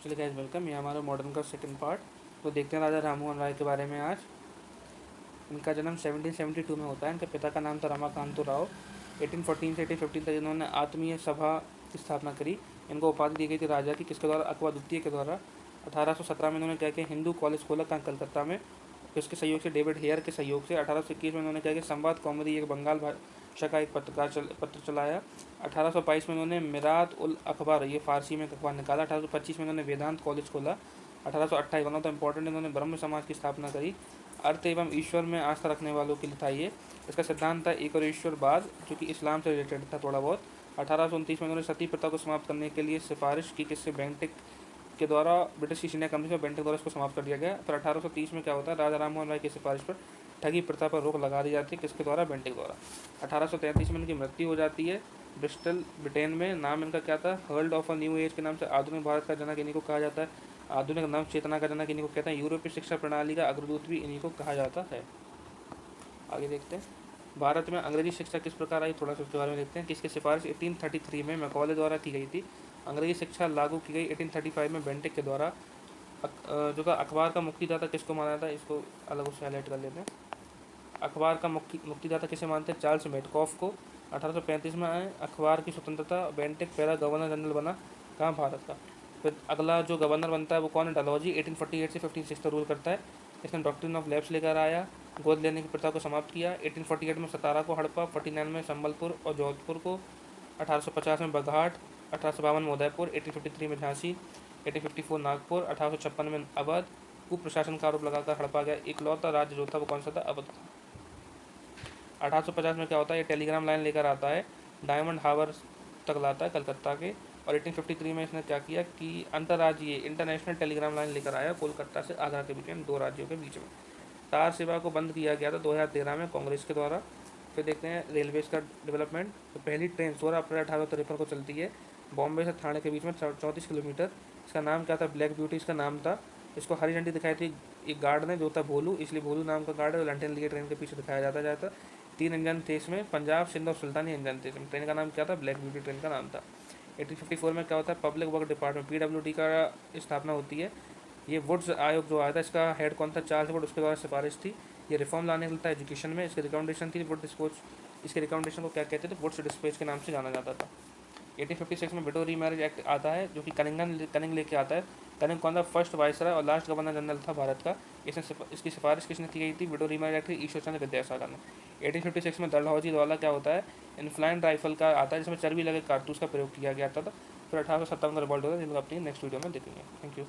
चलिए guys welcome. ये हमारा मॉडर्न का सेकंड पार्ट। तो देखते हैं राजा राममोहन राय के बारे में। आज इनका जन्म 1772 में होता है। इनके पिता का नाम था रमाकांत राव। 1814 से 1815 तक इन्होंने आत्मीय सभा की स्थापना करी। इनको उपाधि दी गई थी राजा की, किसके द्वारा? अकबर द्वितीय के द्वारा। 1817 में इन्होंने क्या किया, हिंदू कॉलेज खोला कलकत्ता में, इसके सहयोग से, डेविड हेयर के सहयोग से। 1821 में उन्होंने क्या किया, संवाद कौमुदी एक बंगाल भाषा का एक पत्र चलाया। 1822 में उन्होंने मिरात उल अखबार, ये फारसी में अखबार निकाला। 1825 में उन्होंने वेदांत कॉलेज खोला। 1828 वन ऑफ द इम्पोर्टेंट, इन्होंने ब्रह्म समाज की स्थापना करी। अर्थ एवं ईश्वर में आस्था रखने वालों के लिए था ये। इसका सिद्धांत था एक और ईश्वरवाद, जो कि इस्लाम से रिलेटेड था थोड़ा बहुत। 1829 में उन्होंने सती प्रथा को समाप्त करने के लिए सिफारिश की, किससे? बेंटिक के द्वारा। ब्रिटिश ईस्ट इंडिया कंपनी में बेंटिक द्वारा इसको समाप्त कर दिया गया। फिर 1830 में क्या होता है, राजा राममोहन राय की सिफारिश पर ठगी प्रथा पर रोक लगा दी जाती है, किसके द्वारा? बेंटिक द्वारा। 1833 में इनकी मृत्यु हो जाती है ब्रिस्टल, ब्रिटेन में। नाम इनका क्या था? Hurled of a new age के नाम से आधुनिक भारत का जनक इन्हीं को कहा जाता है। आधुनिक नव चेतना का जनक इन्हीं को कहते हैं। यूरोपीय शिक्षा प्रणाली का अग्रदूत भी इन्हीं को कहा जाता है। आगे देखते हैं भारत में अंग्रेजी शिक्षा किस प्रकार आई, थोड़ा सा उसके बारे में देखते हैं। किसकी सिफारिश 1833 में मैकॉले द्वारा की गई थी। अंग्रेजी शिक्षा लागू की गई 1835 में बेंटिक के द्वारा। जो का अखबार का मुक्तिदाता किसको माना था, इसको अलग उससे हाईलाइट कर लेते हैं। अखबार का मुक्तिदाता किसे मानते हैं? चार्ल्स मेटकॉफ को। 1835 में आए अखबार की स्वतंत्रता, बेंटिक पहला गवर्नर जनरल बना, कहाँ? भारत का। फिर अगला जो गवर्नर बनता है वो कौन है? डलहौजी। 1848 से 1506 तक रूल करता है। इसने डॉक्ट्रिन ऑफ लैप्स लेकर आया, गोद लेने की प्रथा को समाप्त किया। 1848 में सतारा को हड़पा, 49 में संबलपुर और जोधपुर को, 1850 में बघाट, 1852 में उदयपुर, 1853 में झांसी, 1854 नागपुर, 1856 में अवध। कुप्रशासन का आरोप लगाकर हड़पा गया। इकलौता राज्य जो था वो कौन सा था? अवध था। 1850 में क्या होता है, ये टेलीग्राम लाइन लेकर आता है, डायमंड हार्बर तक लाता है कलकत्ता के। और 1853 में इसने क्या किया कि अंतर्राज्यीय इंटरनेशनल टेलीग्राम लाइन लेकर आया कोलकाता से आगरा के बीच में, दो राज्यों के बीच में। तार सेवा को बंद किया गया था 2013 में कांग्रेस के द्वारा। फिर देखते हैं रेलवेज का डेवलपमेंट। तो पहली ट्रेन 16 अप्रैल 1853 को चलती है, बॉम्बे से थाने के बीच में, 34 किलोमीटर। इसका नाम क्या था? ब्लैक ब्यूटी इसका नाम था। इसको हरी झंडी दिखाई थी एक गार्ड ने, जो था भोलू, इसलिए भोलू नाम का गार्ड है। लंटन लिए ट्रेन के पीछे दिखाया जाता। 3 इंजन थे इसमें, पंजाब, सिंध और सुल्तानी इंजन थे इसमें। ट्रेन का नाम क्या था? ब्लैक ब्यूटी ट्रेन का नाम था। 1854 में क्या होता है, पब्लिक वर्क डिपार्टमेंट PWD का स्थापना होती है। ये वुड्स आयोग जो आया था, इसका हेड कौन था? चार्ल्स वुड, उसके द्वारा सिफारिश थी। ये रिफॉर्म लाने के लिए था एजुकेशन में। इसकी रिकमेंडेशन थी वुड डिस्पोज। इसके रिकमेंडेशन को क्या कहते थे? वुड्स डिस्पोज के नाम से जाना जाता था। 1856 में विडो रीमैरिज एक्ट आता है, जो कि कनिंग लेके आता है। कनिंग कौन था? फर्स्ट वाइसराय और लास्ट गवर्नर जनरल था भारत का। इसकी सिफारिश किसने की गई थी? Window remarriage act Ishwar Chandra Vidyasagar ने। 1856 में डलहौजी द्वारा क्या होता है, इनफ्लाइंड राइफल का आता है, जिसमें चर्बी लगे कारतूस का प्रयोग किया गया था। फिर 1857 का रिवॉल्ट होता है, जिनको अपनी नेक्स्ट वीडियो में देखेंगे। Thank you.